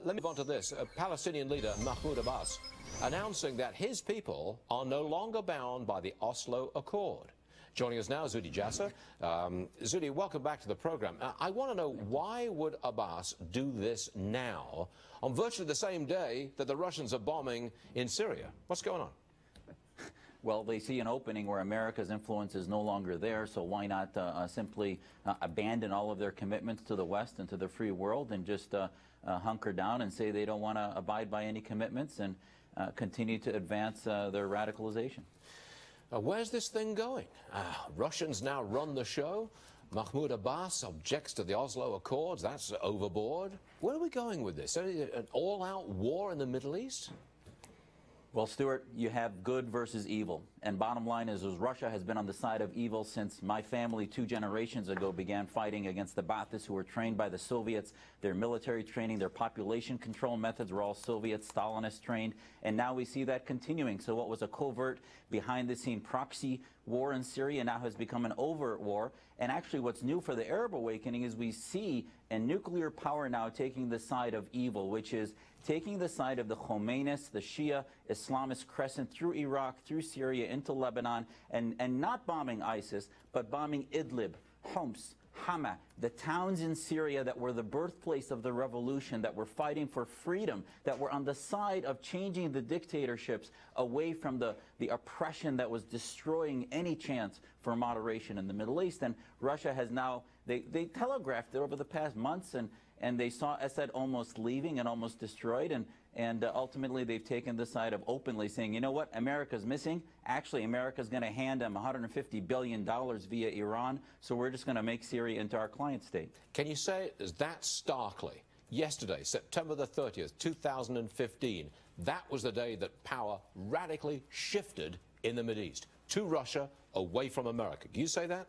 Let me move on to this. Palestinian leader Mahmoud Abbas announcing that his people are no longer bound by the Oslo Accord. Joining us now, Zuhdi Jasser. Zuhdi, welcome back to the program. I want to know, why would Abbas do this now, on virtually the same day that the Russians are bombing in Syria? What's going on? Well, they see an opening where America's influence is no longer there, so why not simply abandon all of their commitments to the West and to the free world and just hunker down and say they don't want to abide by any commitments and continue to advance their radicalization. Where's this thing going? Russians now run the show. Mahmoud Abbas objects to the Oslo Accords. That's overboard. Where are we going with this? An all-out war in the Middle East? Well, Stuart, you have good versus evil. And bottom line is Russia has been on the side of evil since my family 2 generations ago began fighting against the Ba'athists, who were trained by the Soviets. Their military training, their population control methods were all Soviet, Stalinist trained. And now we see that continuing. So what was a covert, behind-the-scene proxy war in Syria now has become an overt war. And actually what's new for the Arab awakening is we see a nuclear power now taking the side of evil, which is taking the side of the Khomeinists, the Shia Islamist crescent through Iraq, through Syria, into Lebanon, and not bombing ISIS, but bombing Idlib, Homs, Hama, the towns in Syria that were the birthplace of the revolution, that were fighting for freedom, that were on the side of changing the dictatorships away from the oppression that was destroying any chance for moderation in the Middle East. And Russia has now, they telegraphed it over the past months, and they saw Assad almost leaving and almost destroyed, and ultimately they've taken the side of openly saying, you know what, America's missing. Actually, America's going to hand them $150 billion via Iran, so we're just going to make Syria into our client state. Can you say it that starkly? Yesterday, September the 30th, 2015, that was the day that power radically shifted in the Mideast, to Russia, away from America. Can you say that?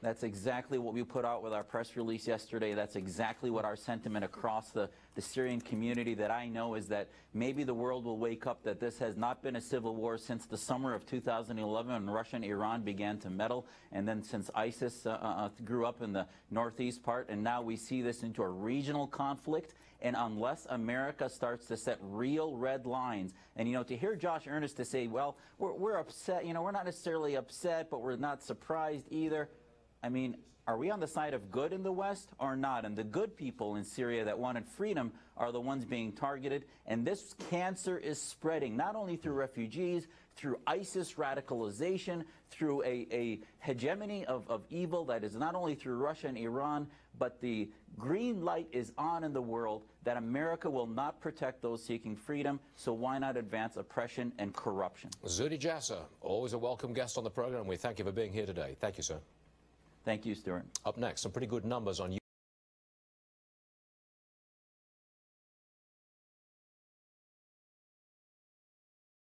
That's exactly what we put out with our press release yesterday. That's exactly what our sentiment across the Syrian community that I know is that maybe the world will wake up that this has not been a civil war since the summer of 2011 when Russia and Iran began to meddle, and then since ISIS grew up in the northeast part, and now we see this into a regional conflict. And unless America starts to set real red lines, and, you know, to hear Josh Earnest to say, well, we're upset, you know, we're not necessarily upset, but we're not surprised either. I mean, are we on the side of good in the West or not? And the good people in Syria that wanted freedom are the ones being targeted. And this cancer is spreading, not only through refugees, through ISIS radicalization, through a hegemony of evil that is not only through Russia and Iran, but the green light is on in the world that America will not protect those seeking freedom, so why not advance oppression and corruption? Zuhdi Jasser, always a welcome guest on the program. We thank you for being here today. Thank you, sir. Thank you, Stuart. Up next, some pretty good numbers on